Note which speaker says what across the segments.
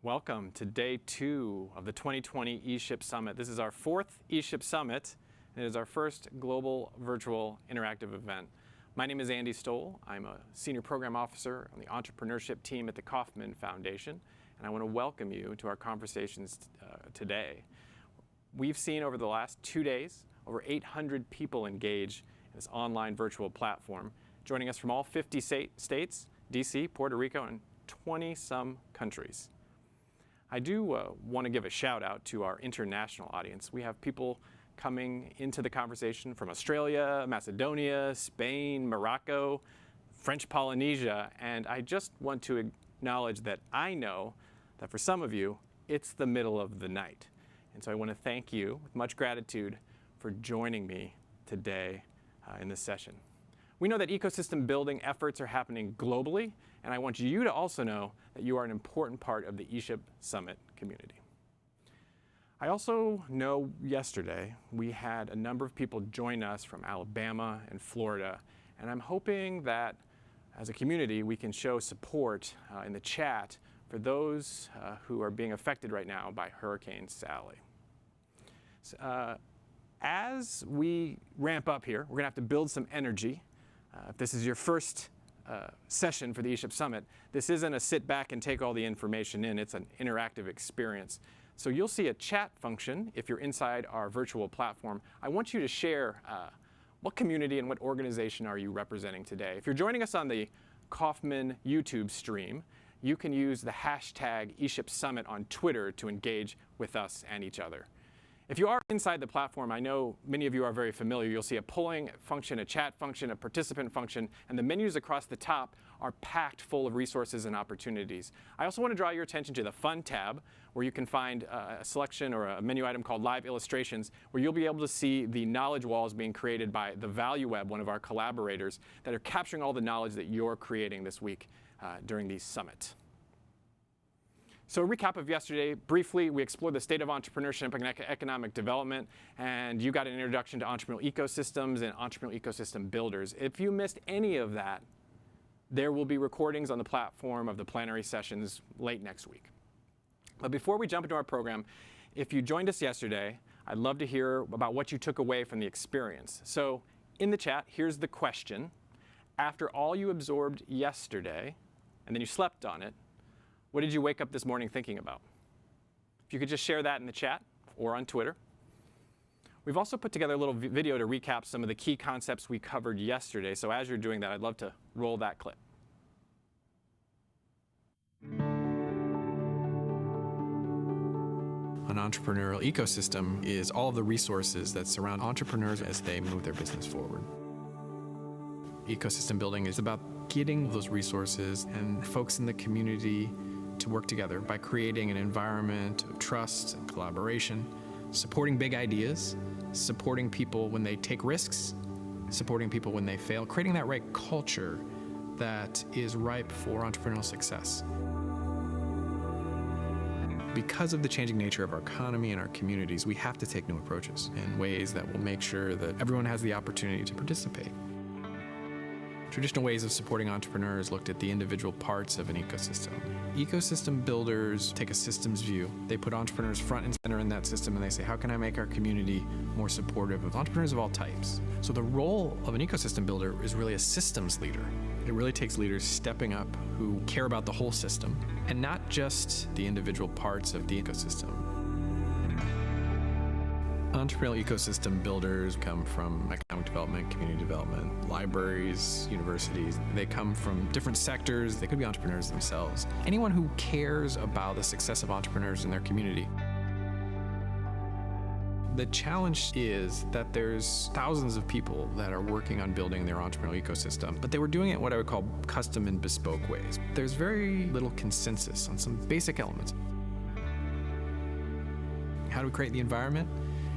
Speaker 1: Welcome to day 2 of the 2020 ESHIP Summit. This is our 4th ESHIP Summit, and it is our first global virtual interactive event. My name is Andy Stoll. I'm a Senior Program Officer on the Entrepreneurship team at the Kauffman Foundation, and I want to welcome you to our conversations today. We've seen over the last 2 days over 800 people engage in this online virtual platform, joining us from all 50 states, DC, Puerto Rico, and 20-some countries. I do want to give a shout out to our international audience. We have people coming into the conversation from Australia, Macedonia, Spain, Morocco, French Polynesia, and I just want to acknowledge that I know that for some of you, it's the middle of the night. And so I want to thank you with much gratitude for joining me today in this session. We know that ecosystem building efforts are happening globally, and I want you to also know that you are an important part of the ESHIP Summit community. I also know yesterday we had a number of people join us from Alabama and Florida, and I'm hoping that as a community we can show support in the chat for those who are being affected right now by Hurricane Sally. As we ramp up here, we're going to have to build some energy. If this is your first session for the ESHIP Summit, this isn't a sit back and take all the information in. It's an interactive experience. So you'll see a chat function if you're inside our virtual platform. I want you to share what community and what organization are you representing today. If you're joining us on the Kauffman YouTube stream, you can use the hashtag ESHIP Summit on Twitter to engage with us and each other. If you are inside the platform, I know many of you are very familiar. You'll see a polling function, a chat function, a participant function, and the menus across the top are packed full of resources and opportunities. I also want to draw your attention to the Fun tab, where you can find a selection or a menu item called Live Illustrations, where you'll be able to see the knowledge walls being created by the Value Web, one of our collaborators, that are capturing all the knowledge that you're creating this week during the summit. So a recap of yesterday, briefly, we explored the state of entrepreneurship and economic development, and you got an introduction to entrepreneurial ecosystems and entrepreneurial ecosystem builders. If you missed any of that, there will be recordings on the platform of the plenary sessions late next week. But before we jump into our program, if you joined us yesterday, I'd love to hear about what you took away from the experience. So in the chat, here's the question. After all you absorbed yesterday, and then you slept on it, what did you wake up this morning thinking about? If you could just share that in the chat or on Twitter. We've also put together a little video to recap some of the key concepts we covered yesterday. So as you're doing that, I'd love to roll that clip.
Speaker 2: An entrepreneurial ecosystem is all of the resources that surround entrepreneurs as they move their business forward. Ecosystem building is about getting those resources and folks in the community to work together by creating an environment of trust and collaboration, supporting big ideas, supporting people when they take risks, supporting people when they fail, creating that right culture that is ripe for entrepreneurial success. Because of the changing nature of our economy and our communities, we have to take new approaches in ways that will make sure that everyone has the opportunity to participate. Traditional ways of supporting entrepreneurs looked at the individual parts of an ecosystem. Ecosystem builders take a systems view. They put entrepreneurs front and center in that system, and they say, how can I make our community more supportive of entrepreneurs of all types? So the role of an ecosystem builder is really a systems leader. It really takes leaders stepping up who care about the whole system and not just the individual parts of the ecosystem. Entrepreneurial ecosystem builders come from economic development, community development, libraries, universities. They come from different sectors. They could be entrepreneurs themselves. Anyone who cares about the success of entrepreneurs in their community. The challenge is that there's thousands of people that are working on building their entrepreneurial ecosystem, but they were doing it in what I would call custom and bespoke ways. There's very little consensus on some basic elements. How do we create the environment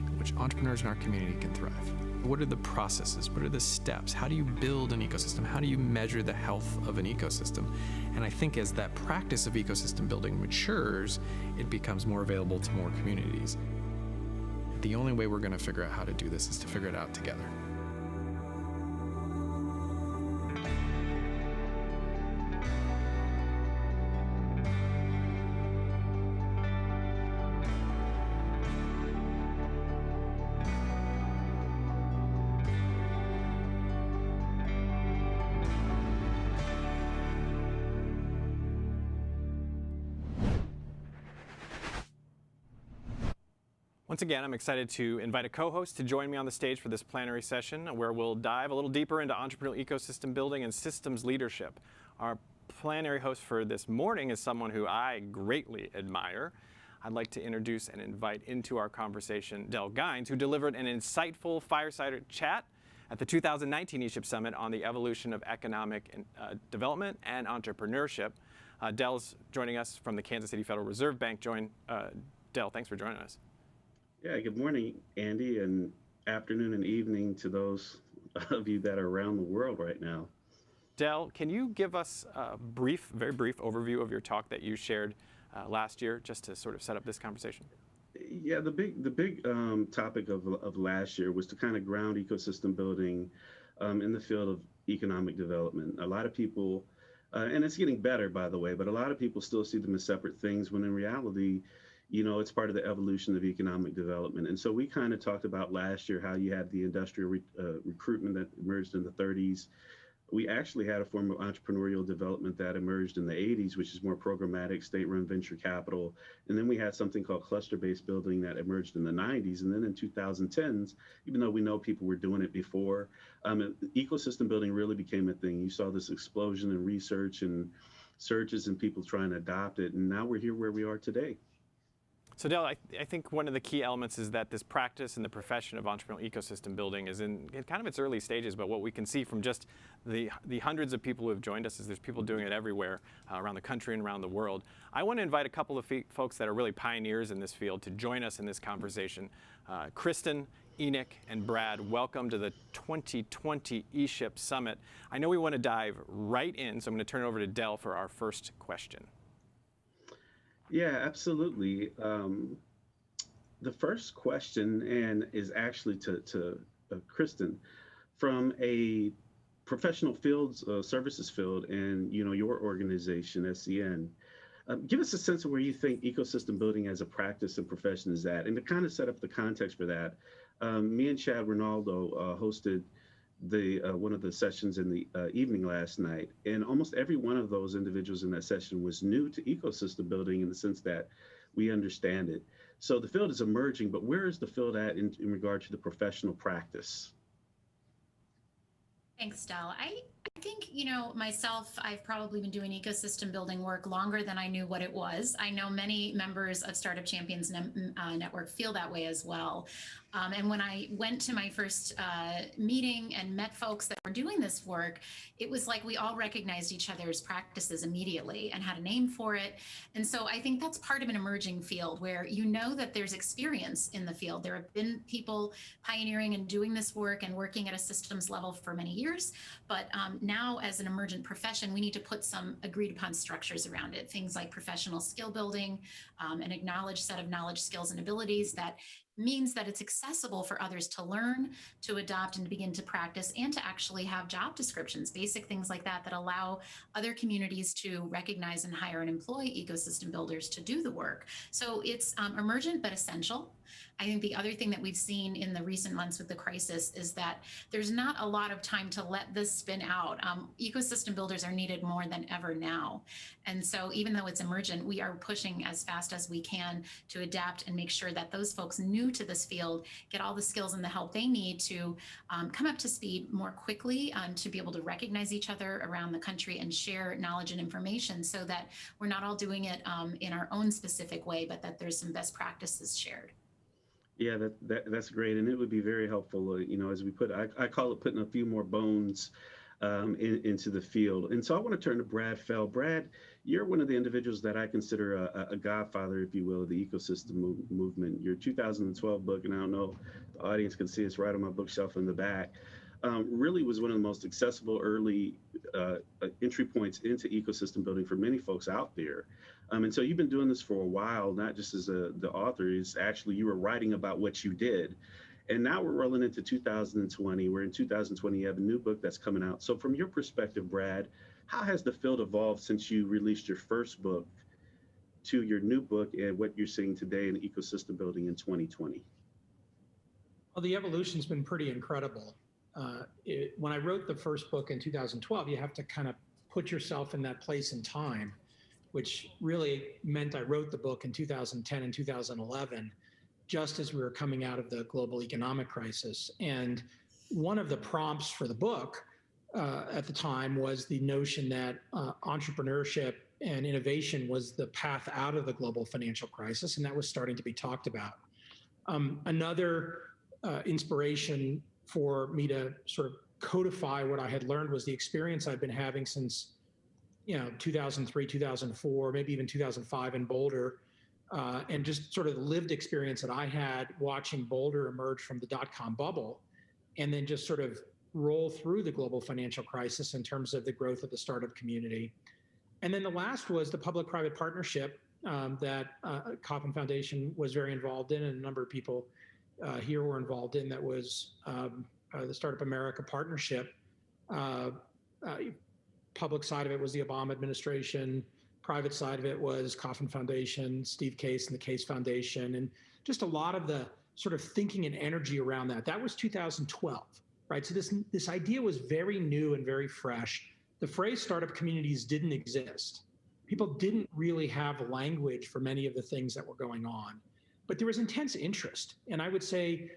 Speaker 2: in which entrepreneurs in our community can thrive? What are the processes? What are the steps? How do you build an ecosystem? How do you measure the health of an ecosystem? And I think as that practice of ecosystem building matures, it becomes more available to more communities. The only way we're going to figure out how to do this is to figure it out together.
Speaker 1: Once again, I'm excited to invite a co-host to join me on the stage for this plenary session where we'll dive a little deeper into entrepreneurial ecosystem building and systems leadership. Our plenary host for this morning is someone who I greatly admire. I'd like to introduce and invite into our conversation Del Gines, who delivered an insightful fireside chat at the 2019 ESHIP Summit on the evolution of economic development and entrepreneurship. Del's joining us from the Kansas City Federal Reserve Bank. Del, thanks for joining us.
Speaker 3: Yeah, good morning, Andy, and afternoon and evening to those of you that are around the world right now.
Speaker 1: Del, can you give us a very brief overview of your talk that you shared last year, just to sort of set up this conversation?
Speaker 3: Yeah, the big topic of last year was to kind of ground ecosystem building in the field of economic development. A lot of people, and it's getting better, by the way, but a lot of people still see them as separate things when in reality, you know, it's part of the evolution of economic development. And so we kind of talked about last year how you had the industrial recruitment that emerged in the 30s. We actually had a form of entrepreneurial development that emerged in the 80s, which is more programmatic, state-run venture capital. And then we had something called cluster-based building that emerged in the 90s. And then in 2010s, even though we know people were doing it before, ecosystem building really became a thing. You saw this explosion in research and searches and people trying to adopt it. And now we're here where we are today.
Speaker 1: So Del, I think one of the key elements is that this practice and the profession of entrepreneurial ecosystem building is in kind of its early stages, but what we can see from just the hundreds of people who have joined us is there's people doing it everywhere around the country and around the world. I want to invite a couple of folks that are really pioneers in this field to join us in this conversation. Kristen, Enoch, and Brad, welcome to the 2020 ESHIP Summit. I know we want to dive right in, so I'm going to turn it over to Del for our first question.
Speaker 3: Yeah, absolutely. The first question is actually to Kristen from a professional fields services field and your organization SCN. Give us a sense of where you think ecosystem building as a practice and profession is at, and to kind of set up the context for that. Me and Chad Ronaldo hosted one of the sessions in the evening last night, and almost every one of those individuals in that session was new to ecosystem building in the sense that we understand it. So the field is emerging, but where is the field at in regard to the professional practice?
Speaker 4: Thanks, Del. I think, myself, I've probably been doing ecosystem building work longer than I knew what it was. I know many members of Startup Champions Network feel that way as well. And when I went to my first meeting and met folks that were doing this work, it was like we all recognized each other's practices immediately and had a name for it. And so I think that's part of an emerging field where you know that there's experience in the field. There have been people pioneering and doing this work and working at a systems level for many years. But now as an emergent profession, we need to put some agreed upon structures around it. Things like professional skill building, an acknowledged set of knowledge, skills, and abilities that means that it's accessible for others to learn, to adopt, and to begin to practice, and to actually have job descriptions, basic things like that, that allow other communities to recognize and hire and employ ecosystem builders to do the work. So it's emergent but essential. I think the other thing that we've seen in the recent months with the crisis is that there's not a lot of time to let this spin out. Ecosystem builders are needed more than ever now. And so even though it's emergent, we are pushing as fast as we can to adapt and make sure that those folks new to this field get all the skills and the help they need to come up to speed more quickly, to be able to recognize each other around the country and share knowledge and information so that we're not all doing it in our own specific way, but that there's some best practices shared.
Speaker 3: Yeah, that's great, and it would be very helpful. As we I call it putting a few more bones into the field. And so I want to turn to Brad Fell. Brad, you're one of the individuals that I consider a godfather, if you will, of the ecosystem movement. Your 2012 book, and I don't know if the audience can see it's right on my bookshelf in the back, really was one of the most accessible early entry points into ecosystem building for many folks out there. And so you've been doing this for a while, not just as the author, is actually you were writing about what you did. And now we're rolling into 2020. We're in 2020. You have a new book that's coming out. So from your perspective, Brad, how has the field evolved since you released your first book to your new book and what you're seeing today in ecosystem building in 2020?
Speaker 5: Well, the evolution's been pretty incredible. When I wrote the first book in 2012, you have to kind of put yourself in that place and time, which really meant I wrote the book in 2010 and 2011. just as we were coming out of the global economic crisis. And one of the prompts for the book at the time was the notion that entrepreneurship and innovation was the path out of the global financial crisis, and that was starting to be talked about. Another inspiration for me to sort of codify what I had learned was the experience I've been having since 2003, 2004, maybe even 2005 in Boulder, and just sort of the lived experience that I had watching Boulder emerge from the dot-com bubble and then just sort of roll through the global financial crisis in terms of the growth of the startup community. And then the last was the public-private partnership that Kauffman Foundation was very involved in, and a number of people here were involved in. That was the Startup America Partnership. Public side of it was the Obama administration. Private side of it was Kauffman Foundation, Steve Case and the Case Foundation, and just a lot of the sort of thinking and energy around that. That was 2012, right? So this idea was very new and very fresh. The phrase startup communities didn't exist. People didn't really have language for many of the things that were going on, but there was intense interest. And I would say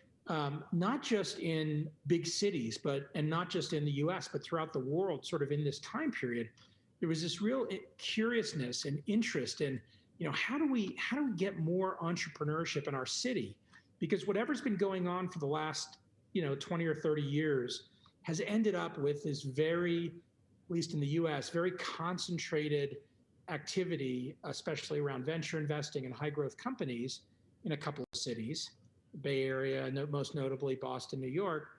Speaker 5: not just in big cities, and not just in the US, but throughout the world, sort of in this time period, there was this real curiousness and interest in, how do we get more entrepreneurship in our city? Because whatever's been going on for the last, 20 or 30 years has ended up with this very, at least in the US, very concentrated activity, especially around venture investing and high growth companies in a couple of cities, Bay Area, most notably Boston, New York.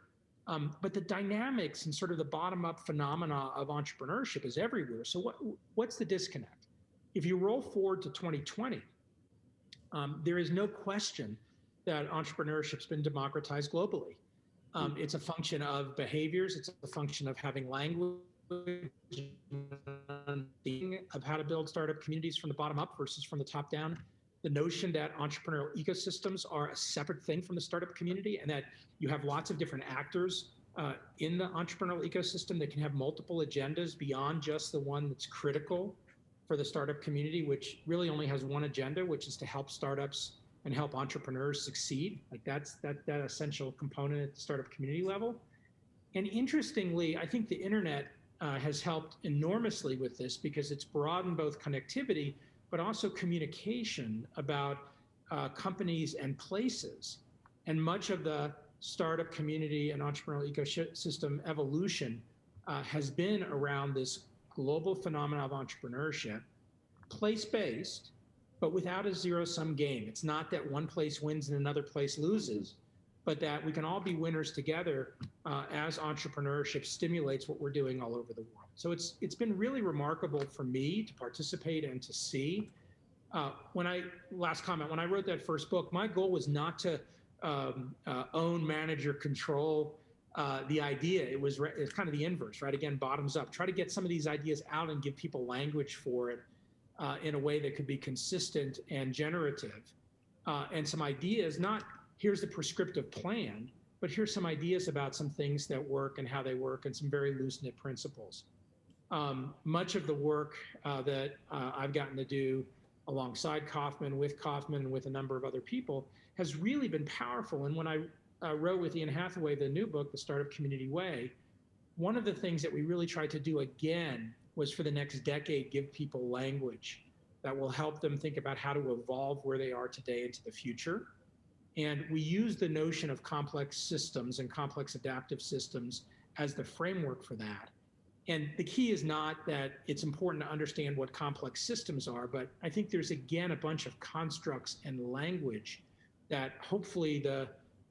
Speaker 5: But the dynamics and sort of the bottom-up phenomena of entrepreneurship is everywhere. So what's the disconnect? If you roll forward to 2020, there is no question that entrepreneurship's been democratized globally. It's a function of behaviors. It's a function of having language, of how to build startup communities from the bottom up versus from the top down. The notion that entrepreneurial ecosystems are a separate thing from the startup community, and that you have lots of different actors in the entrepreneurial ecosystem that can have multiple agendas beyond just the one that's critical for the startup community, which really only has one agenda, which is to help startups and help entrepreneurs succeed. Like that's that essential component at the startup community level. And interestingly, I think the internet has helped enormously with this, because it's broadened both connectivity but also communication about companies and places. And much of the startup community and entrepreneurial ecosystem evolution has been around this global phenomenon of entrepreneurship, place-based, but without a zero-sum game. It's not that one place wins and another place loses, but that we can all be winners together as entrepreneurship stimulates what we're doing all over the world. So it's been really remarkable for me to participate and to see. Last comment, when I wrote that first book, my goal was not to own, manage, or control the idea. It's kind of the inverse, right? Again, bottoms up. Try to get some of these ideas out and give people language for it in a way that could be consistent and generative. And some ideas, not here's the prescriptive plan, but here's some ideas about some things that work and how they work, and some very loose-knit principles. Much of the work that I've gotten to do alongside Kauffman, with Kauffman, and with a number of other people has really been powerful. And when I wrote with Ian Hathaway the new book, The Startup Community Way, one of the things that we really tried to do again was, for the next decade, give people language that will help them think about how to evolve where they are today into the future. And we use the notion of complex systems and complex adaptive systems as the framework for that. And the key is not that it's important to understand what complex systems are, but I think there's, again, a bunch of constructs and language that hopefully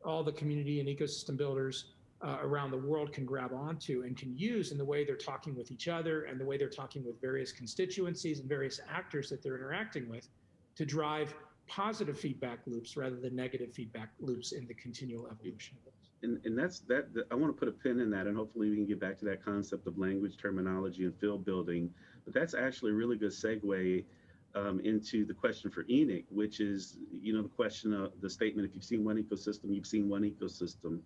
Speaker 5: all the community and ecosystem builders around the world can grab onto and can use in the way they're talking with each other and the way they're talking with various constituencies and various actors that they're interacting with, to drive positive feedback loops rather than negative feedback loops in the continual evolution of this.
Speaker 3: And that's I want to put a pin in that, and hopefully we can get back to that concept of language, terminology, and field building. But that's actually a really good segue into the question for Enoch, which is, the question of the statement, if you've seen one ecosystem, you've seen one ecosystem.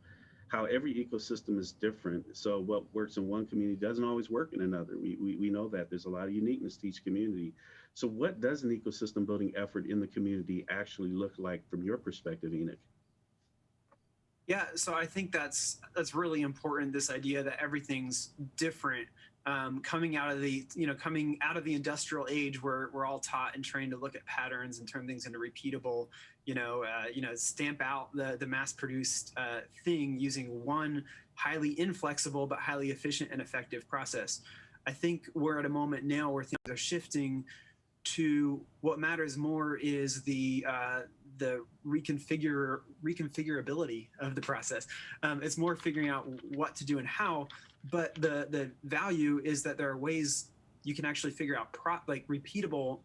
Speaker 3: how every ecosystem is different. So what works in one community doesn't always work in another. We know that there's a lot of uniqueness to each community. So what does an ecosystem building effort in the community actually look like from your perspective, Enoch?
Speaker 6: Yeah, so I think that's really important. This idea that everything's different, coming out of the industrial age, where we're all taught and trained to look at patterns and turn things into repeatable. Stamp out the mass-produced thing using one highly inflexible but highly efficient and effective process. I think we're at a moment now where things are shifting to what matters more is the reconfigurability of the process. It's more figuring out what to do and how, but the value is that there are ways you can actually figure out repeatable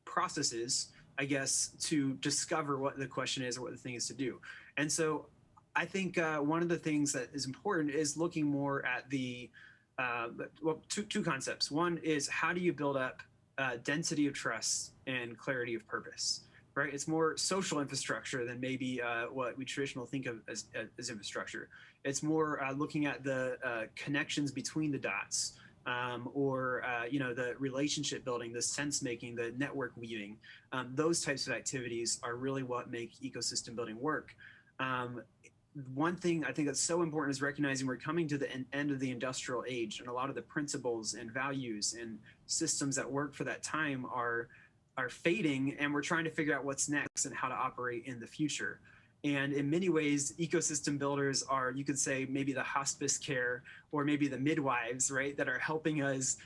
Speaker 6: processes, I guess, to discover what the question is or what the thing is to do. And so I think one of the things that is important is looking more at two concepts. One is, how do you build up density of trust and clarity of purpose, right? It's more social infrastructure than maybe what we traditionally think of as infrastructure. It's more looking at the connections between the dots, or the relationship building, the sense making, the network weaving. Those types of activities are really what make ecosystem building work. One thing I think that's so important is recognizing we're coming to the end of the industrial age, and a lot of the principles and values and systems that work for that time are fading, and we're trying to figure out what's next and how to operate in the future. And in many ways, ecosystem builders are, you could say, maybe the hospice care or maybe the midwives, right, that are helping us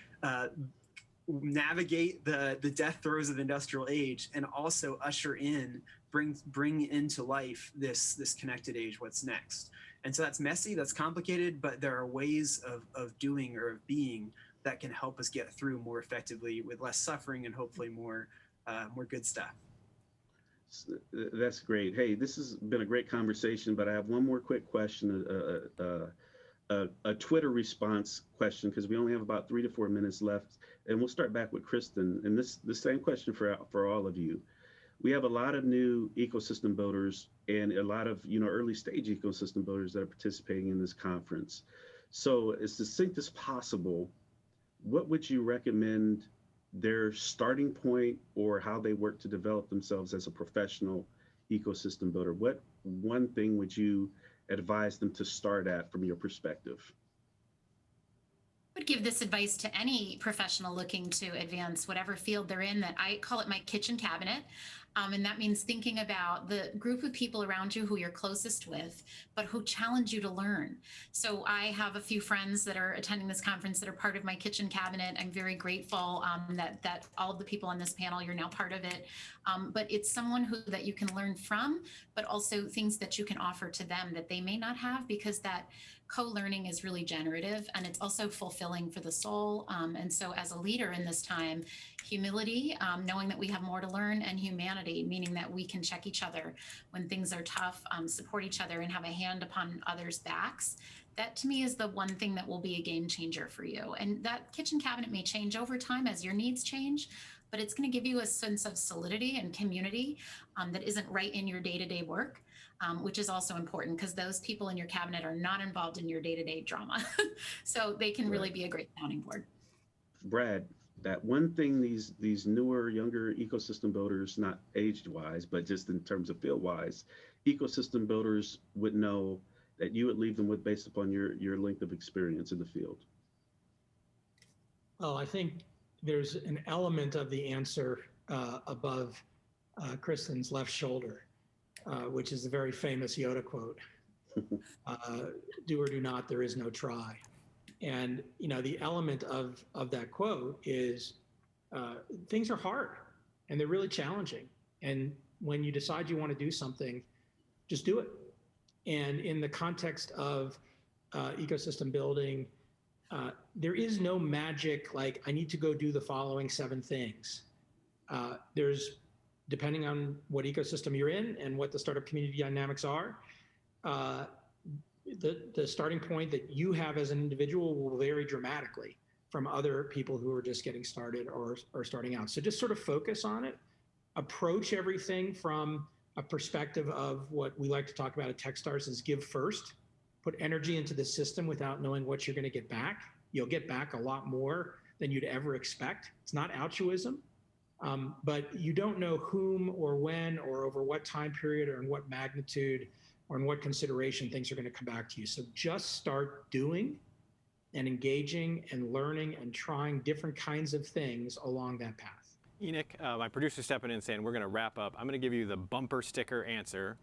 Speaker 6: navigate the death throes of industrial age, and also usher in, bring into life this connected age, what's next. And so that's messy, that's complicated, but there are ways of doing or of being that can help us get through more effectively with less suffering and hopefully more good stuff.
Speaker 3: That's great. Hey, this has been a great conversation, but I have one more quick question, a Twitter response question, because we only have about 3 to 4 minutes left, and we'll start back with Kristen. And the same question for all of you. We have a lot of new ecosystem builders and a lot of early stage ecosystem builders that are participating in this conference. So as succinct as possible, what would you recommend their starting point or how they work to develop themselves as a professional ecosystem builder? What one thing would you advise them to start at from your perspective?
Speaker 4: I would give this advice to any professional looking to advance whatever field they're in, that I call it my kitchen cabinet. And that means thinking about the group of people around you who you're closest with, but who challenge you to learn. So I have a few friends that are attending this conference that are part of my kitchen cabinet. I'm very grateful that all of the people on this panel, you're now part of it. But it's someone that you can learn from, but also things that you can offer to them that they may not have, because that co-learning is really generative, and it's also fulfilling for the soul. And so as a leader in this time, humility, knowing that we have more to learn, and humanity, meaning that we can check each other when things are tough, support each other, and have a hand upon others' backs. That to me is the one thing that will be a game changer for you. And that kitchen cabinet may change over time as your needs change, but it's going to give you a sense of solidity and community that isn't right in your day-to-day work. Which is also important, because those people in your cabinet are not involved in your day-to-day drama. So they can really be a great sounding board.
Speaker 3: Brad, that one thing these newer, younger ecosystem builders, not age-wise, but just in terms of field-wise, ecosystem builders would know that you would leave them with based upon your length of experience in the field.
Speaker 5: Well, I think there's an element of the answer above Kristen's left shoulder. Which is a very famous Yoda quote, do or do not, there is no try. And, the element of that quote is things are hard and they're really challenging. And when you decide you want to do something, just do it. And in the context of ecosystem building, there is no magic, like I need to go do the following 7 things. There's, depending on what ecosystem you're in and what the startup community dynamics are, the starting point that you have as an individual will vary dramatically from other people who are just getting started or starting out. So just sort of focus on it, approach everything from a perspective of what we like to talk about at Techstars is give first. Put energy into the system without knowing what you're going to get back. You'll get back a lot more than you'd ever expect. It's not altruism, but you don't know whom or when or over what time period or in what magnitude or in what consideration things are going to come back to you. So just start doing and engaging and learning and trying different kinds of things along that path.
Speaker 1: Enoch, my producer's stepping in saying we're going to wrap up. I'm going to give you the bumper sticker answer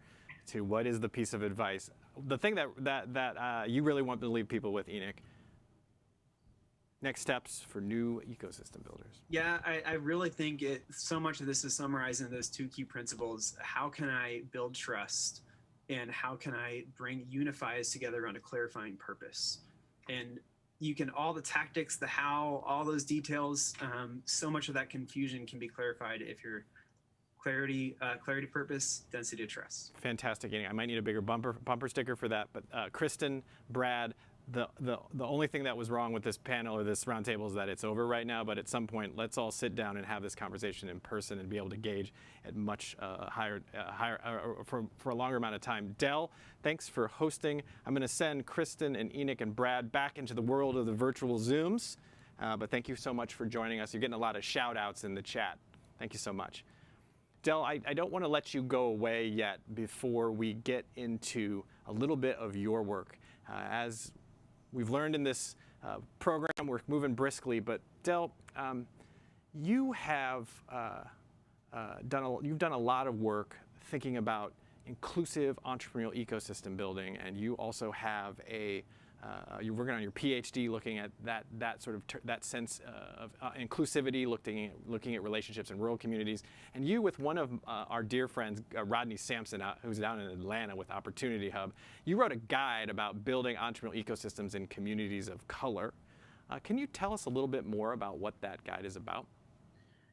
Speaker 1: to what is the piece of advice. The thing that you really want to leave people with, Enoch. Next steps for new ecosystem builders.
Speaker 6: Yeah, I really think so much of this is summarized in those two key principles. How can I build trust, and how can I unify us together around a clarifying purpose? And you can, all the tactics, the how, all those details, so much of that confusion can be clarified if you're clarity, purpose, density of trust.
Speaker 1: Fantastic, Enoch. I might need a bigger bumper sticker for that. But Kristen, Brad, the only thing that was wrong with this panel or this roundtable is that it's over right now. But at some point, let's all sit down and have this conversation in person and be able to gauge at much higher for a longer amount of time. Del, thanks for hosting. I'm going to send Kristen and Enoch and Brad back into the world of the virtual Zooms. But thank you so much for joining us. You're getting a lot of shout outs in the chat. Thank you so much. Del, I don't want to let you go away yet before we get into a little bit of your work. As we've learned in this program, we're moving briskly, but Del, you have you've done a lot of work thinking about inclusive entrepreneurial ecosystem building, and you also have you're working on your PhD looking at that sort of that sense of inclusivity, looking at relationships in rural communities. And you, with one of our dear friends, Rodney Sampson, who's down in Atlanta with Opportunity Hub, you wrote a guide about building entrepreneurial ecosystems in communities of color. Can you tell us a little bit more about what that guide is about?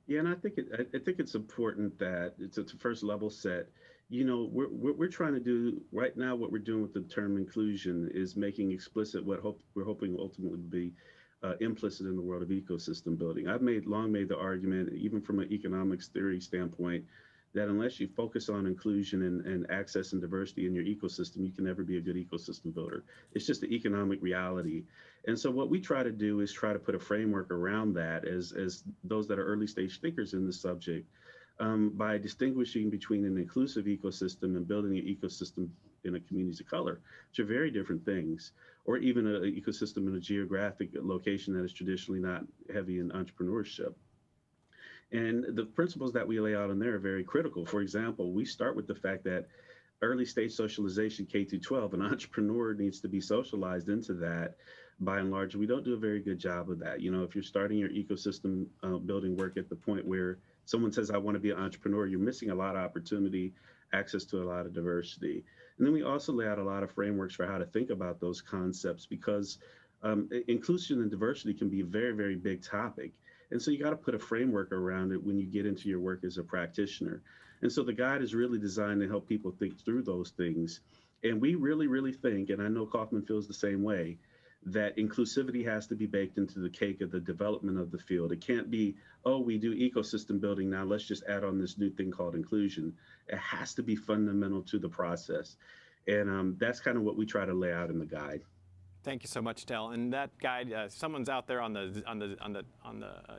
Speaker 3: Yeah, and I think it's important that it's a first level set. You know, we're trying to do right now. What we're doing with the term inclusion is making explicit what we're hoping ultimately will be implicit in the world of ecosystem building. I've long made the argument, even from an economics theory standpoint, that unless you focus on inclusion and access and diversity in your ecosystem, you can never be a good ecosystem builder. It's just the economic reality. And so what we try to do is try to put a framework around that as those that are early stage thinkers in the subject. By distinguishing between an inclusive ecosystem and building an ecosystem in a community of color, which are very different things, or even an ecosystem in a geographic location that is traditionally not heavy in entrepreneurship. And the principles that we lay out in there are very critical. For example, we start with the fact that early stage socialization, K through 12, an entrepreneur needs to be socialized into that. By and large, we don't do a very good job of that. You know, if you're starting your ecosystem building work at the point where someone says, I want to be an entrepreneur, you're missing a lot of opportunity, access to a lot of diversity. And then we also lay out a lot of frameworks for how to think about those concepts, because inclusion and diversity can be a very, very big topic. And so you got to put a framework around it when you get into your work as a practitioner. And so the guide is really designed to help people think through those things. And we really, really think, and I know Kaufman feels the same way, that inclusivity has to be baked into the cake of the development of the field. It can't be, oh, we do ecosystem building now, let's just add on this new thing called inclusion. It has to be fundamental to the process. And that's kind of what we try to lay out in the guide.
Speaker 1: Thank you so much, Del. And that guide, someone's out there on the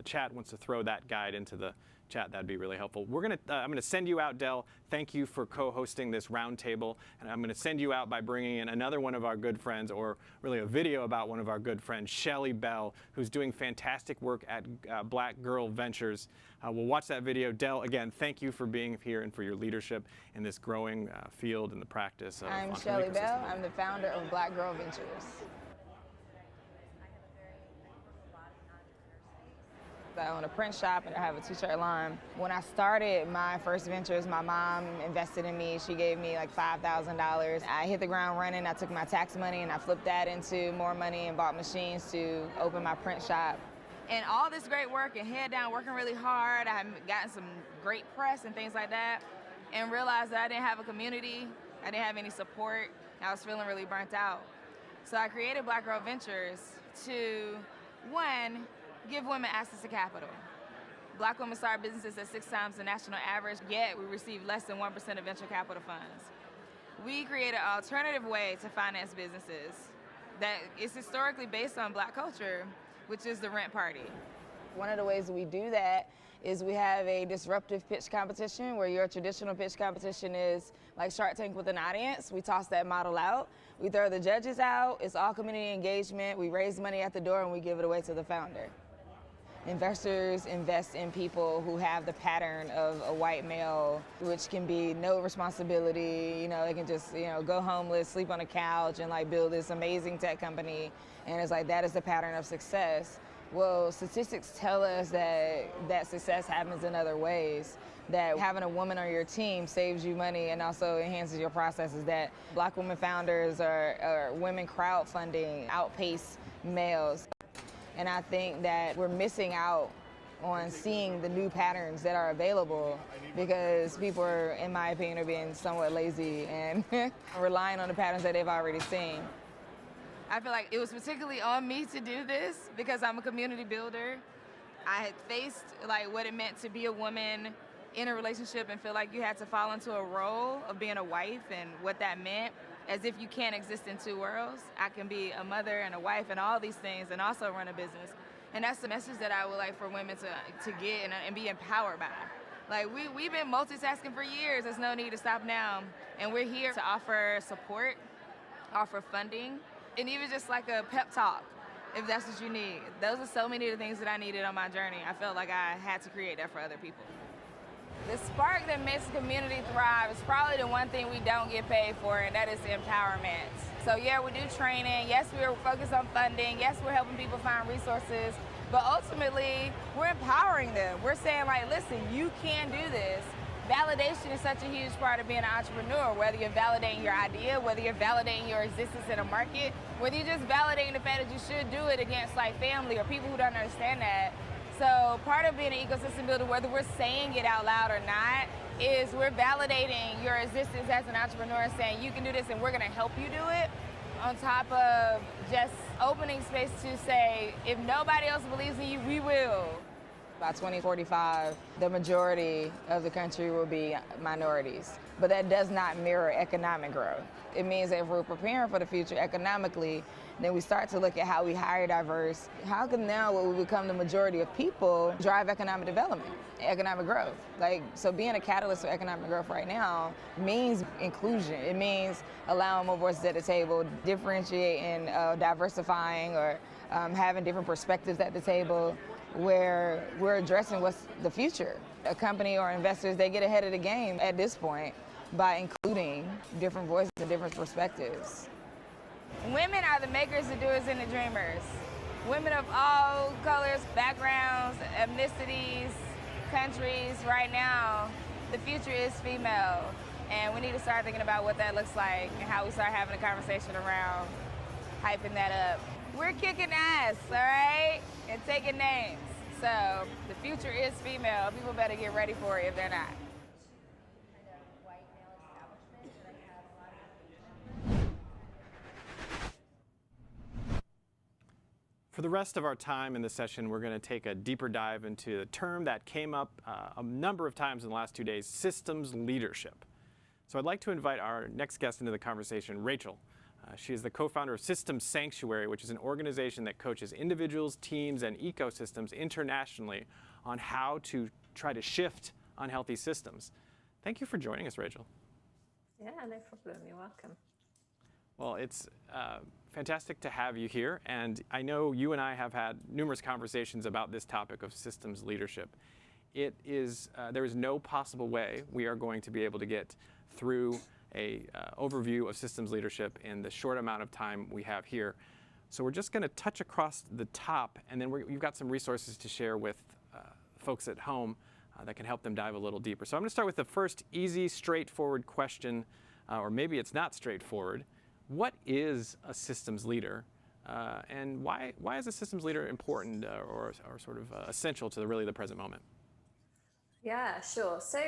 Speaker 1: chat wants to throw that guide into the chat. That'd be really helpful. I'm gonna send you out, Del. Thank you for co-hosting this roundtable, and I'm gonna send you out by bringing in another one of our good friends, or really a video about one of our good friends, Shelly Bell, who's doing fantastic work at Black Girl Ventures. We'll watch that video. Del, again, thank you for being here and for your leadership in this growing field and the practice of
Speaker 7: I'm Shelly Bell. I'm the founder of Black Girl Ventures. I own a print shop and I have a t-shirt line. When I started my first ventures, my mom invested in me. She gave me like $5,000. I hit the ground running. I took my tax money and I flipped that into more money and bought machines to open my print shop. And all this great work and head down, working really hard. I had gotten some great press and things like that, and realized that I didn't have a community. I didn't have any support. I was feeling really burnt out. So I created Black Girl Ventures to, one, give women access to capital. Black women start businesses at 6 times the national average, yet we receive less than 1% of venture capital funds. We create an alternative way to finance businesses that is historically based on Black culture, which is the rent party. One of the ways we do that is we have a disruptive pitch competition where your traditional pitch competition is like Shark Tank with an audience. We toss that model out. We throw the judges out. It's all community engagement. We raise money at the door and we give it away to the founder. Investors invest in people who have the pattern of a white male, which can be no responsibility. They can just, go homeless, sleep on a couch, and like build this amazing tech company. And it's like that is the pattern of success. Well, statistics tell us that success happens in other ways, that having a woman on your team saves you money and also enhances your processes, that Black women founders or women crowdfunding outpace males. And I think that we're missing out on seeing the new patterns that are available because people are, in my opinion, are being somewhat lazy and relying on the patterns that they've already seen. I feel like it was particularly on me to do this because I'm a community builder. I had faced like what it meant to be a woman in a relationship and feel like you had to fall into a role of being a wife and what that meant, as if you can't exist in two worlds. I can be a mother and a wife and all these things and also run a business. And that's the message that I would like for women to get and be empowered by. Like we've been multitasking for years. There's no need to stop now. And we're here to offer support, offer funding, and even just like a pep talk, if that's what you need. Those are so many of the things that I needed on my journey. I felt like I had to create that for other people. The spark that makes the community thrive is probably the one thing we don't get paid for, and that is empowerment. So yeah, we do training. Yes, we're focused on funding. Yes, we're helping people find resources. But ultimately, we're empowering them. We're saying like, listen, you can do this. Validation is such a huge part of being an entrepreneur, whether you're validating your idea, whether you're validating your existence in a market, whether you're just validating the fact that you should do it against like family or people who don't understand that. So part of being an ecosystem builder, whether we're saying it out loud or not, is we're validating your existence as an entrepreneur and saying you can do this and we're gonna help you do it, on top of just opening space to say, if nobody else believes in you, we will. By 2045, the majority of the country will be minorities. But that does not mirror economic growth. It means that if we're preparing for the future economically, then we start to look at how we hire diverse. How can now, when we become the majority of people, drive economic development, economic growth? So being a catalyst for economic growth right now means inclusion. It means allowing more voices at the table, differentiating, diversifying, or having different perspectives at the table, where we're addressing what's the future. A company or investors, they get ahead of the game at this point by including different voices and different perspectives. Women are the makers, the doers, and the dreamers. Women of all colors, backgrounds, ethnicities, countries. Right now, the future is female, and we need to start thinking about what that looks like and how we start having a conversation around hyping that up. We're kicking ass, all right? And taking names. So the future is female. People better get ready for it if they're not.
Speaker 1: For the rest of our time in the session, we're going to take a deeper dive into a term that came up a number of times in the last 2 days, systems leadership. So I'd like to invite our next guest into the conversation, Rachel. She is the co-founder of Systems Sanctuary, which is an organization that coaches individuals, teams, and ecosystems internationally on how to try to shift unhealthy systems. Thank you for joining us, Rachel.
Speaker 8: Yeah, no problem. You're welcome.
Speaker 1: Well, it's fantastic to have you here, and I know you and I have had numerous conversations about this topic of systems leadership. There is no possible way we are going to be able to get through a overview of systems leadership in the short amount of time we have here. So we're just going to touch across the top, and then you've got some resources to share with folks at home that can help them dive a little deeper. So I'm going to start with the first easy, straightforward question, or maybe it's not straightforward. What is a systems leader, and why is a systems leader important or sort of essential to the present moment?
Speaker 8: Yeah, sure. So,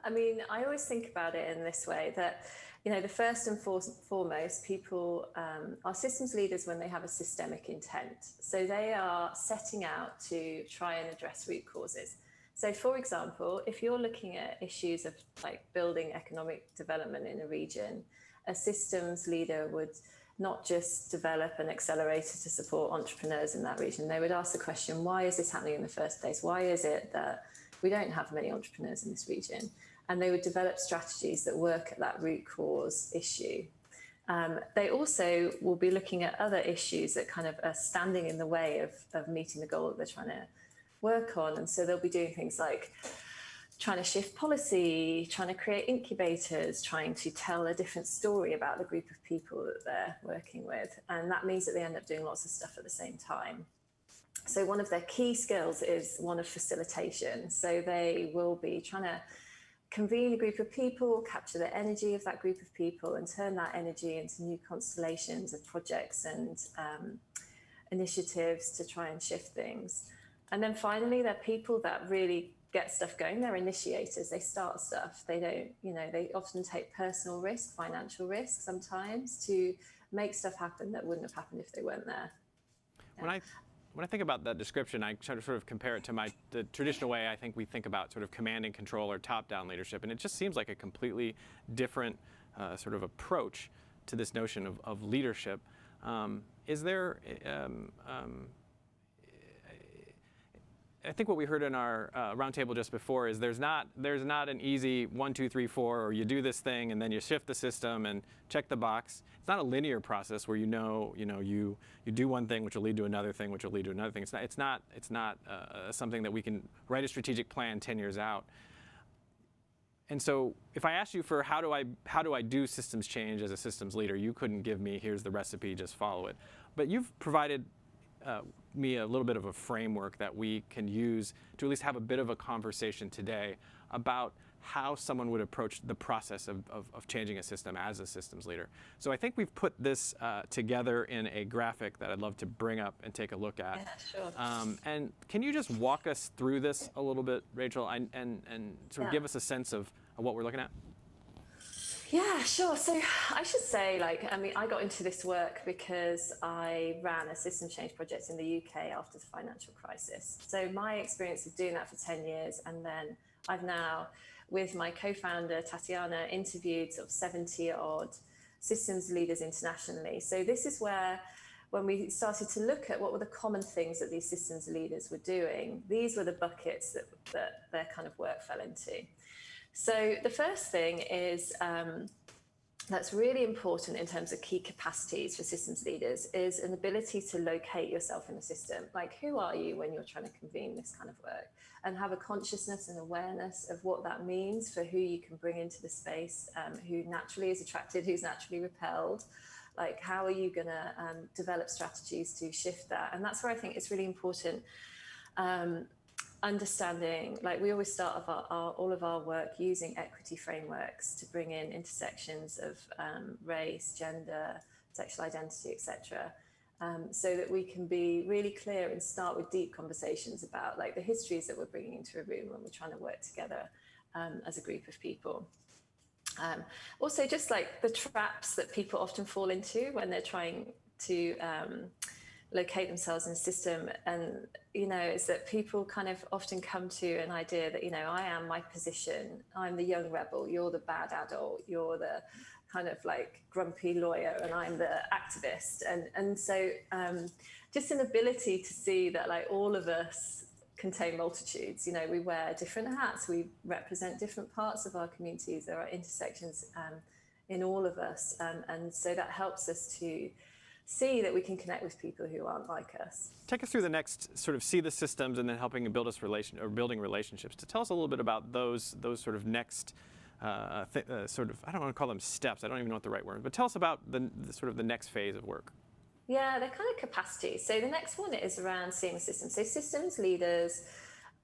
Speaker 8: I mean, I always think about it in this way that, the first and foremost, people are systems leaders when they have a systemic intent. So they are setting out to try and address root causes. So, for example, if you're looking at issues of like building economic development in a region, a systems leader would not just develop an accelerator to support entrepreneurs in that region. They would ask the question, why is this happening in the first place? Why is it that we don't have many entrepreneurs in this region? And they would develop strategies that work at that root cause issue. They also will be looking at other issues that kind of are standing in the way of meeting the goal that they're trying to work on. And so they'll be doing things like trying to shift policy, trying to create incubators, trying to tell a different story about the group of people that they're working with. And that means that they end up doing lots of stuff at the same time. So one of their key skills is one of facilitation. So they will be trying to convene a group of people, capture the energy of that group of people, and turn that energy into new constellations of projects and initiatives to try and shift things. And then finally, they're people that really get stuff going. They're initiators. They start stuff. They don't, they often take personal risk, financial risk sometimes to make stuff happen that wouldn't have happened if they weren't there. Yeah.
Speaker 1: When I think about that description, I try to sort of compare it to the traditional way I think we think about sort of command and control or top-down leadership, and it just seems like a completely different sort of approach to this notion of leadership. Is there? I think what we heard in our roundtable just before is there's not an easy 1, 2, 3, 4, or you do this thing and then you shift the system and check the box. It's not a linear process where you do one thing which will lead to another thing which will lead to another thing. It's not something that we can write a strategic plan 10 years out. And so if I asked you for how do I do systems change as a systems leader, you couldn't give me here's the recipe, just follow it. But you've provided me a little bit of a framework that we can use to at least have a bit of a conversation today about how someone would approach the process of changing a system as a systems leader. So I think we've put this together in a graphic that I'd love to bring up and take a look at.
Speaker 8: Yeah, sure.
Speaker 1: And can you just walk us through this a little bit, Rachel, and sort of give us a sense of what we're looking at?
Speaker 8: Yeah, sure. So I should say, I got into this work because I ran a system change project in the UK after the financial crisis. So my experience of doing that for 10 years, and then I've now, with my co-founder, Tatiana, interviewed sort of 70 odd systems leaders internationally. So this is where, when we started to look at what were the common things that these systems leaders were doing, these were the buckets that their kind of work fell into. So the first thing is that's really important in terms of key capacities for systems leaders is an ability to locate yourself in the system. Like, who are you when you're trying to convene this kind of work? And have a consciousness and awareness of what that means for who you can bring into the space, who naturally is attracted, who's naturally repelled. Like, how are you going to develop strategies to shift that? And that's where I think it's really important. Understanding, like we always start all of our work using equity frameworks to bring in intersections of race, gender, sexual identity, etc., so that we can be really clear and start with deep conversations about like the histories that we're bringing into a room when we're trying to work together as a group of people. Also, just like the traps that people often fall into when they're trying to locate themselves in a system, and is that people kind of often come to an idea that I am my position, I'm the young rebel, you're the bad adult, you're the kind of like grumpy lawyer, and I'm the activist, and so just an ability to see that like all of us contain multitudes. We wear different hats, we represent different parts of our communities, there are intersections in all of us, and so that helps us to see that we can connect with people who aren't like us.
Speaker 1: Take us through the next sort of see the systems and then helping build us building relationships. To tell us a little bit about those sort of next sort of, I don't want to call them steps. I don't even know what the right word, but tell us about the sort of the next phase of work.
Speaker 8: Yeah, they're kind of capacity. So the next one is around seeing the systems. So systems leaders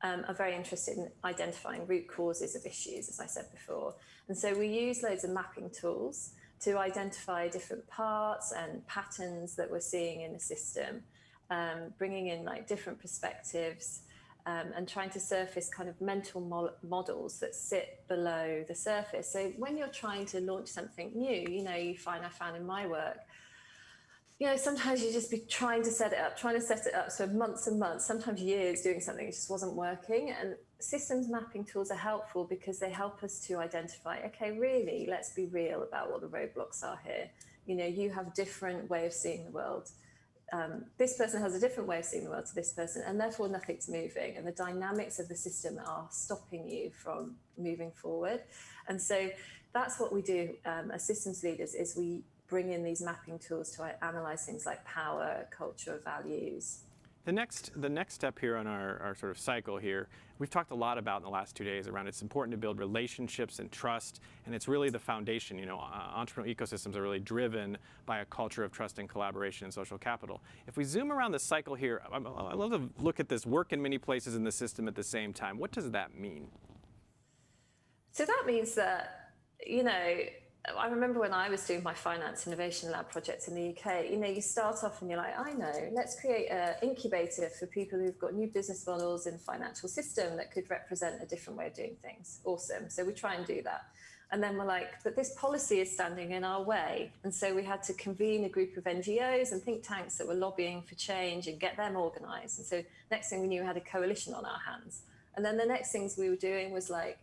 Speaker 8: are very interested in identifying root causes of issues, as I said before. And so we use loads of mapping tools to identify different parts and patterns that we're seeing in the system, bringing in like different perspectives and trying to surface kind of mental models that sit below the surface. So when you're trying to launch something new, I found in my work sometimes you just be trying to set it up for months and months, sometimes years doing something, it just wasn't working. And systems mapping tools are helpful because they help us to identify, okay, really, let's be real about what the roadblocks are here. You have a different way of seeing the world. This person has a different way of seeing the world to this person, and therefore nothing's moving. And the dynamics of the system are stopping you from moving forward. And so that's what we do as systems leaders, is we bring in these mapping tools to analyze things like power, culture, values.
Speaker 1: The next step here on our sort of cycle here, we've talked a lot about in the last 2 days around it's important to build relationships and trust, and it's really the foundation. Entrepreneurial ecosystems are really driven by a culture of trust and collaboration and social capital. If we zoom around the cycle here, I love to look at this work in many places in the system at the same time. What does that mean?
Speaker 8: So that means that, I remember when I was doing my finance innovation lab project in the UK, you start off and you're like, I know, let's create an incubator for people who've got new business models in the financial system that could represent a different way of doing things. Awesome. So we try and do that. And then we're like, but this policy is standing in our way. And so we had to convene a group of NGOs and think tanks that were lobbying for change and get them organized. And so next thing we knew, we had a coalition on our hands. And then the next things we were doing was like,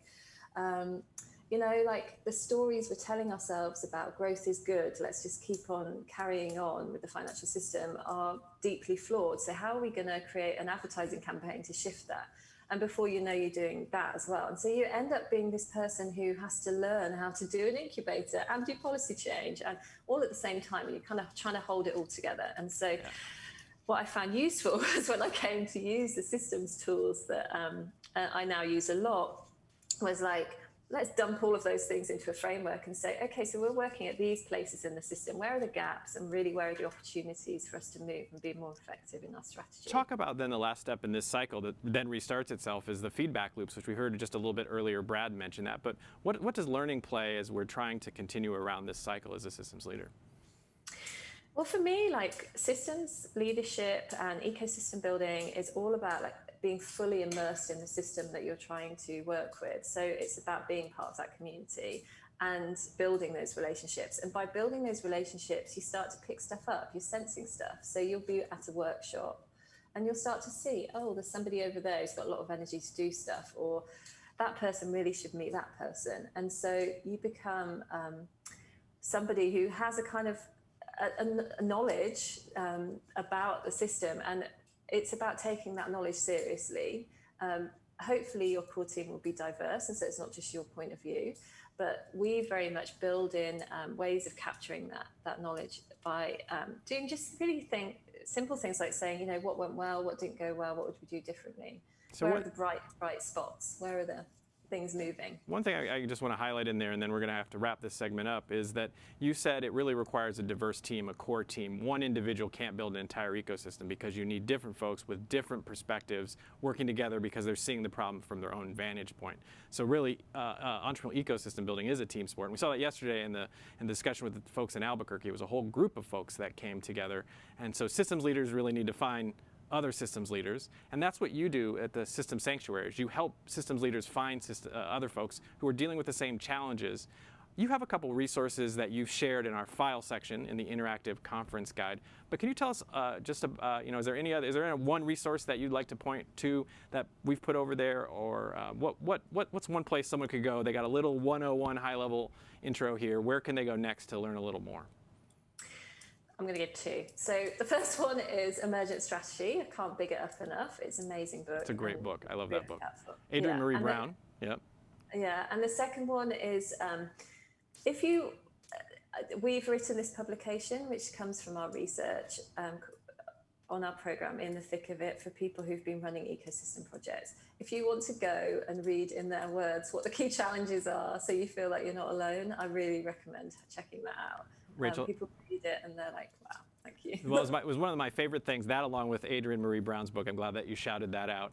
Speaker 8: the stories we're telling ourselves about growth is good, let's just keep on carrying on with the financial system, are deeply flawed. So how are we going to create an advertising campaign to shift that? And before you know, you're doing that as well. And so you end up being this person who has to learn how to do an incubator and do policy change, and all at the same time, and you're kind of trying to hold it all together. And so what I found useful was when I came to use the systems tools that I now use a lot, was like, let's dump all of those things into a framework and say, okay, so we're working at these places in the system. Where are the gaps, and really where are the opportunities for us to move and be more effective in our strategy?
Speaker 1: Talk about then the last step in this cycle that then restarts itself is the feedback loops, which we heard just a little bit earlier. Brad mentioned that. But what does learning play as we're trying to continue around this cycle as a systems leader?
Speaker 8: Well, for me, like systems leadership and ecosystem building is all about being fully immersed in the system that you're trying to work with. So it's about being part of that community and building those relationships. And by building those relationships, you start to pick stuff up, you're sensing stuff. So you'll be at a workshop and you'll start to see, oh, there's somebody over there who's got a lot of energy to do stuff, or that person really should meet that person. And so you become somebody who has a kind of a knowledge about the system, and it's about taking that knowledge seriously. Hopefully your core team will be diverse, and so it's not just your point of view, but we very much build in ways of capturing that knowledge by doing just really simple things like saying, what went well, what didn't go well, what would we do differently? So where are the bright spots? Where are the things moving? One
Speaker 1: thing I just want to highlight in there, and then we're going to have to wrap this segment up, is that you said it really requires a diverse team, a core team. One individual can't build an entire ecosystem because you need different folks with different perspectives working together because they're seeing the problem from their own vantage point. So really, entrepreneurial ecosystem building is a team sport. And we saw that yesterday in the discussion with the folks in Albuquerque. It was a whole group of folks that came together. And so systems leaders really need to find other systems leaders, and that's what you do at the System Sanctuaries. You help systems leaders find other folks who are dealing with the same challenges. You have a couple resources that you've shared in our file section in the interactive conference guide, but can you tell us is there one resource that you'd like to point to that we've put over there, or what's one place someone could go? They got a little 101 high-level intro here. Where can they go next to learn a little more?
Speaker 8: I'm going to give two. So the first one is Emergent Strategy. I can't big it up enough. It's an amazing book.
Speaker 1: It's a great book. I love that book. Adrienne Marie Brown. Yep.
Speaker 8: Yeah, and the second one is we've written this publication, which comes from our research on our program, In the Thick of It, for people who've been running ecosystem projects. If you want to go and read in their words what the key challenges are, so you feel like you're not alone, I really recommend checking that out.
Speaker 1: Rachel,
Speaker 8: people read it and they're like, wow, thank you.
Speaker 1: Well, it was one of my favorite things, that along with Adrienne Marie Brown's book. I'm glad that you shouted that out.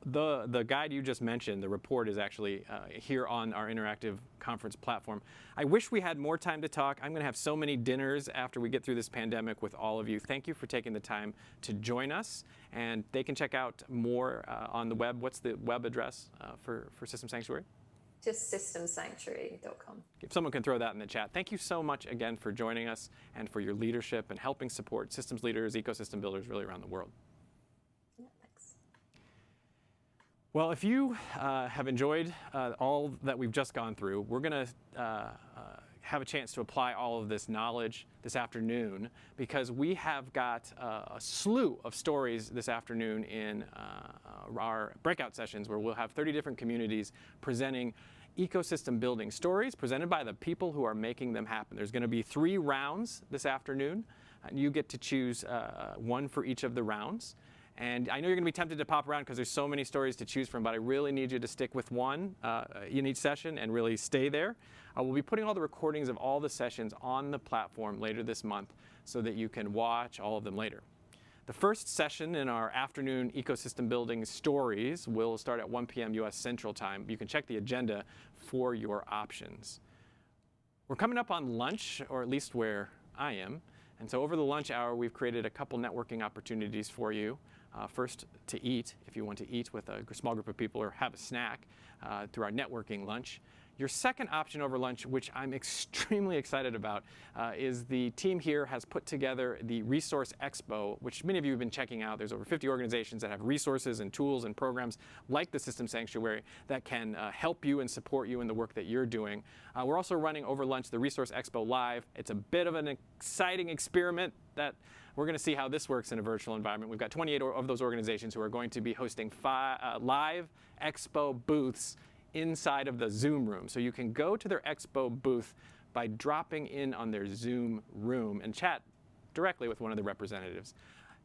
Speaker 1: The guide you just mentioned, the report, is actually here on our interactive conference platform. I wish we had more time to talk. I'm going to have so many dinners after we get through this pandemic with all of you. Thank you for taking the time to join us. And they can check out more on the web. What's the web address for System Sanctuary?
Speaker 8: Just systemsanctuary.com.
Speaker 1: If someone can throw that in the chat. Thank you so much again for joining us and for your leadership and helping support systems leaders, ecosystem builders really around the world.
Speaker 8: Yeah, thanks.
Speaker 1: Well, if you have enjoyed all that we've just gone through, we're going to have a chance to apply all of this knowledge this afternoon, because we have got a slew of stories this afternoon in our breakout sessions, where we'll have 30 different communities presenting ecosystem building stories presented by the people who are making them happen. There's going to be 3 rounds this afternoon, and you get to choose one for each of the rounds. And I know you're going to be tempted to pop around because there's so many stories to choose from, but I really need you to stick with one in each session and really stay there. We'll be putting all the recordings of all the sessions on the platform later this month so that you can watch all of them later. The first session in our afternoon ecosystem building stories will start at 1 p.m. U.S. Central Time. You can check the agenda for your options. We're coming up on lunch, or at least where I am. And so over the lunch hour, we've created a couple networking opportunities for you. First, to eat, if you want to eat with a small group of people or have a snack through our networking lunch. Your second option over lunch, which I'm extremely excited about, is the team here has put together the Resource Expo, which many of you have been checking out. There's over 50 organizations that have resources and tools and programs like the System Sanctuary that can help you and support you in the work that you're doing. We're also running over lunch the Resource Expo Live. It's a bit of an exciting experiment that we're going to see how this works in a virtual environment. We've got 28 of those organizations who are going to be hosting live expo booths inside of the Zoom room. So you can go to their expo booth by dropping in on their Zoom room and chat directly with one of the representatives.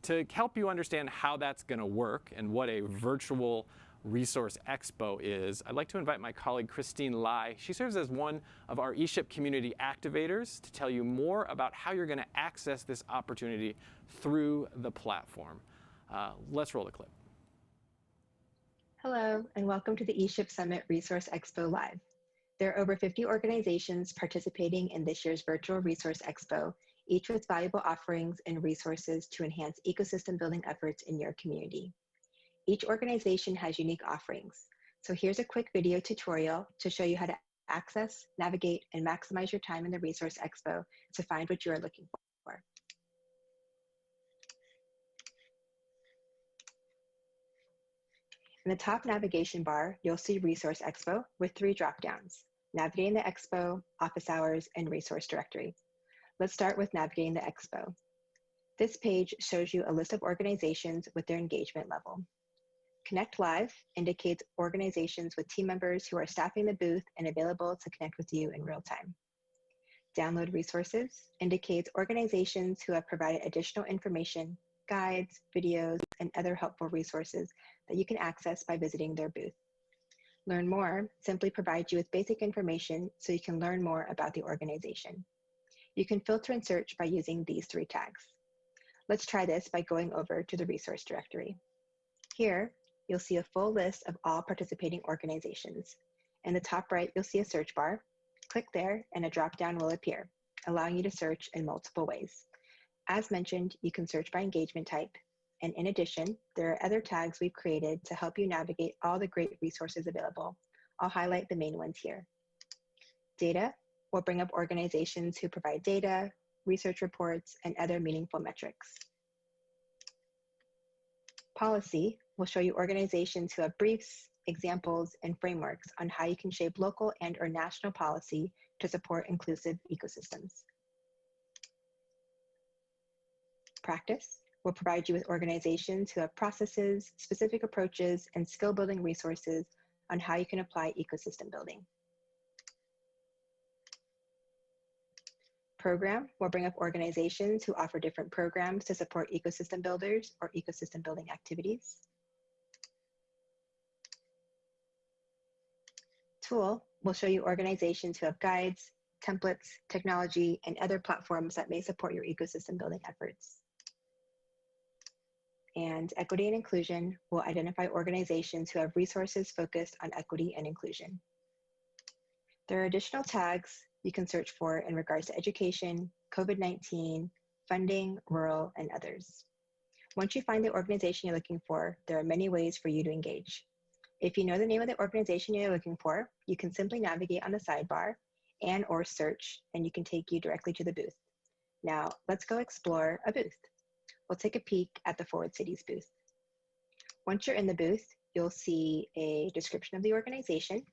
Speaker 1: To help you understand how that's going to work and what a virtual Resource Expo is, I'd like to invite my colleague Christine Lai. She serves as one of our ESHIP community activators to tell you more about how you're going to access this opportunity through the platform. Let's roll the clip.
Speaker 9: Hello, and welcome to the ESHIP Summit Resource Expo Live. There are over 50 organizations participating in this year's virtual Resource Expo, each with valuable offerings and resources to enhance ecosystem building efforts in your community. Each organization has unique offerings. So here's a quick video tutorial to show you how to access, navigate, and maximize your time in the Resource Expo to find what you are looking for. In the top navigation bar, you'll see Resource Expo with 3 drop-downs: Navigating the Expo, Office Hours, and Resource Directory. Let's start with Navigating the Expo. This page shows you a list of organizations with their engagement level. Connect Live indicates organizations with team members who are staffing the booth and available to connect with you in real time. Download Resources indicates organizations who have provided additional information, guides, videos, and other helpful resources that you can access by visiting their booth. Learn More simply provides you with basic information so you can learn more about the organization. You can filter and search by using these 3 tags. Let's try this by going over to the Resource Directory. Here, you'll see a full list of all participating organizations. In the top right, you'll see a search bar. Click there and a drop-down will appear, allowing you to search in multiple ways. As mentioned, you can search by engagement type. And in addition, there are other tags we've created to help you navigate all the great resources available. I'll highlight the main ones here. Data will bring up organizations who provide data, research reports, and other meaningful metrics. Policy will show you organizations who have briefs, examples, and frameworks on how you can shape local and/or national policy to support inclusive ecosystems. Practice will provide you with organizations who have processes, specific approaches, and skill-building resources on how you can apply ecosystem building. Program will bring up organizations who offer different programs to support ecosystem builders or ecosystem building activities. Tool will show you organizations who have guides, templates, technology, and other platforms that may support your ecosystem building efforts. And Equity and Inclusion will identify organizations who have resources focused on equity and inclusion. There are additional tags you can search for in regards to education, COVID-19, funding, rural, and others. Once you find the organization you're looking for, there are many ways for you to engage. If you know the name of the organization you're looking for, you can simply navigate on the sidebar and/or search, and you can take you directly to the booth. Now, let's go explore a booth. We'll take a peek at the Forward Cities booth. Once you're in the booth, you'll see a description of the organization,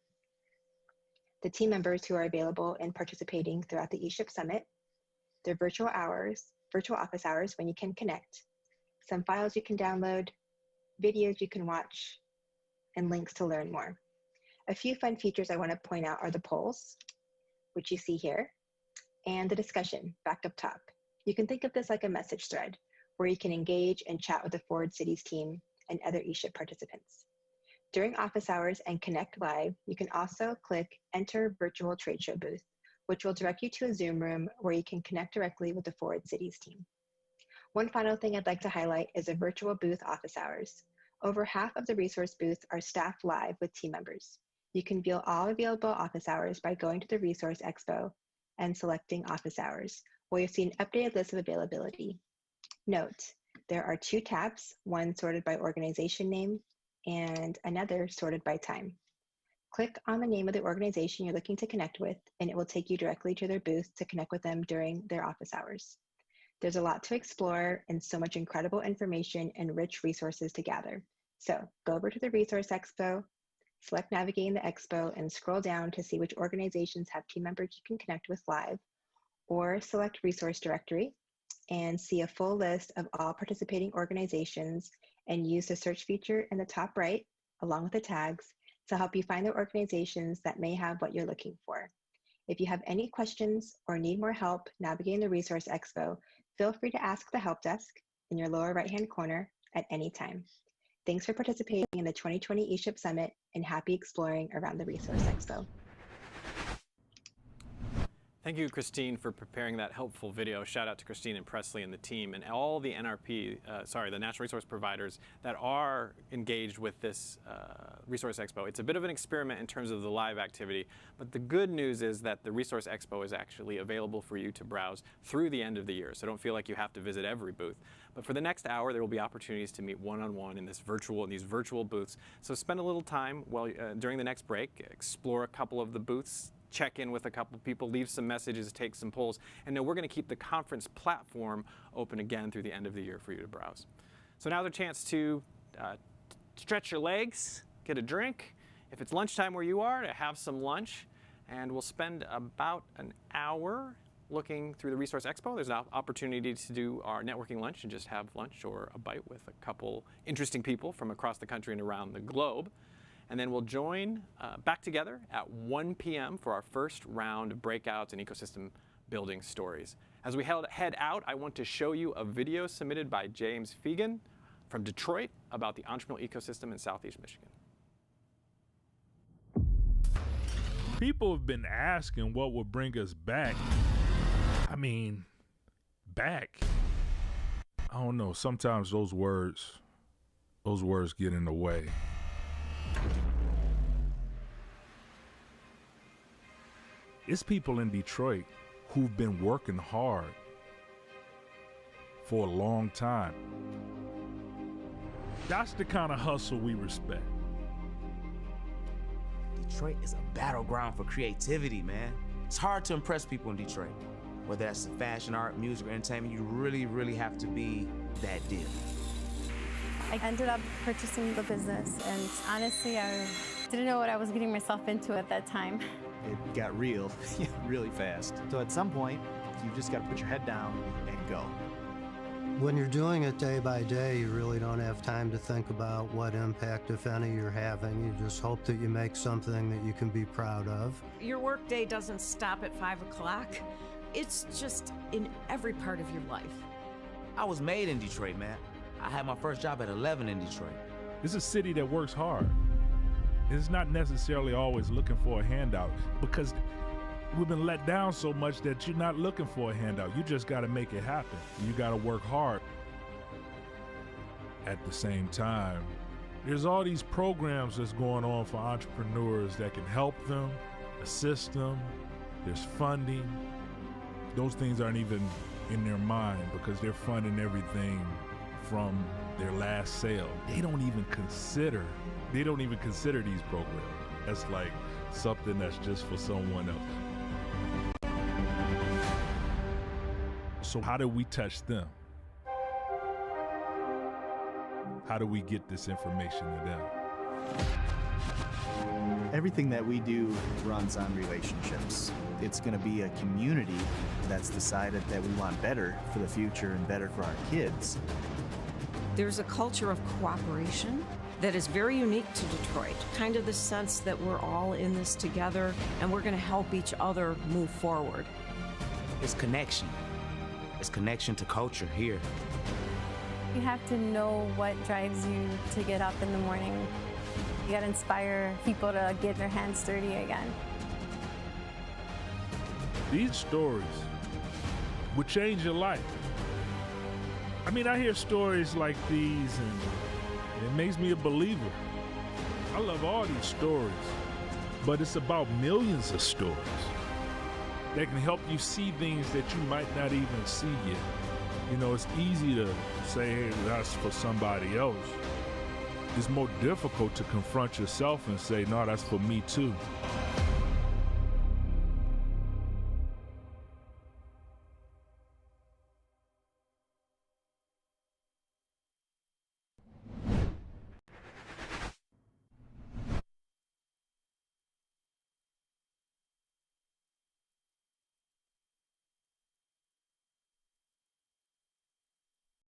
Speaker 9: the team members who are available and participating throughout the ESHIP Summit, their virtual office hours when you can connect, some files you can download, videos you can watch, and links to learn more. A few fun features I want to point out are the polls, which you see here, and the discussion back up top. You can think of this like a message thread where you can engage and chat with the Forward Cities team and other ESHIP participants. During office hours and Connect Live, you can also click Enter Virtual Trade Show Booth, which will direct you to a Zoom room where you can connect directly with the Forward Cities team. One final thing I'd like to highlight is a virtual booth office hours. Over half of the resource booths are staffed live with team members. You can view all available office hours by going to the Resource Expo and selecting office hours, where you'll see an updated list of availability. Note, there are 2 tabs, one sorted by organization name and another sorted by time. Click on the name of the organization you're looking to connect with, and it will take you directly to their booth to connect with them during their office hours. There's a lot to explore and so much incredible information and rich resources to gather. So go over to the Resource Expo, select Navigating the Expo, and scroll down to see which organizations have team members you can connect with live, or select Resource Directory and see a full list of all participating organizations, and use the search feature in the top right, along with the tags, to help you find the organizations that may have what you're looking for. If you have any questions or need more help navigating the Resource Expo, feel free to ask the help desk in your lower right-hand corner at any time. Thanks for participating in the 2020 ESHIP Summit, and happy exploring around the Resource Expo.
Speaker 1: Thank you, Christine, for preparing that helpful video. Shout out to Christine and Presley and the team and all the the Natural Resource Providers that are engaged with this Resource Expo. It's a bit of an experiment in terms of the live activity, but the good news is that the Resource Expo is actually available for you to browse through the end of the year, so don't feel like you have to visit every booth. But for the next hour, there will be opportunities to meet one-on-one in these virtual booths. So spend a little time during the next break, explore a couple of the booths, check in with a couple people, leave some messages, take some polls, and then we're going to keep the conference platform open again through the end of the year for you to browse. So now's a chance to stretch your legs, get a drink. If it's lunchtime where you are, to have some lunch, and we'll spend about an hour looking through the Resource Expo. There's an opportunity to do our networking lunch and just have lunch or a bite with a couple interesting people from across the country and around the globe. And then we'll join back together at 1 p.m. for our first round of breakouts and ecosystem building stories. As we head out, I want to show you a video submitted by James Fegan from Detroit about the entrepreneurial ecosystem in Southeast Michigan.
Speaker 10: People have been asking what would bring us back. I mean, back. I don't know, sometimes those words get in the way. It's people in Detroit who've been working hard for a long time. That's the kind of hustle we respect.
Speaker 11: Detroit is a battleground for creativity, man. It's hard to impress people in Detroit. Whether that's fashion, art, music, or entertainment, you really have to be that deal.
Speaker 12: I ended up purchasing the business, and honestly, I didn't know what I was getting myself into at that time.
Speaker 13: It got real really fast. So at some point, you just got to put your head down and go.
Speaker 14: When you're doing it day by day, you really don't have time to think about what impact, if any, you're having. You just hope that you make something that you can be proud of.
Speaker 15: Your workday doesn't stop at 5 o'clock. It's just in every part of your life.
Speaker 11: I was made in Detroit, man. I had my first job at 11 in Detroit.
Speaker 10: It's a city that works hard. It's not necessarily always looking for a handout, because we've been let down so much that you're not looking for a handout. You just got to make it happen. You got to work hard. At the same time, there's all these programs that's going on for entrepreneurs that can help them, assist them. There's funding. Those things aren't even in their mind because they're funding everything from their last sale. They don't even consider these programs. That's like something that's just for someone else. So how do we touch them? How do we get this information to them?
Speaker 13: Everything that we do runs on relationships. It's going to be a community that's decided that we want better for the future and better for our kids.
Speaker 15: There's a culture of cooperation that is very unique to Detroit, kind of the sense that we're all in this together and we're going to help each other move forward.
Speaker 11: It's connection. It's connection to culture here.
Speaker 12: You have to know what drives you to get up in the morning. You got to inspire people to get their hands dirty again.
Speaker 10: These stories would change your life. I mean, I hear stories like these and it makes me a believer. I love all these stories, but it's about millions of stories that can help you see things that you might not even see yet. You know, it's easy to say, hey, that's for somebody else. It's more difficult to confront yourself and say, no, that's for me too.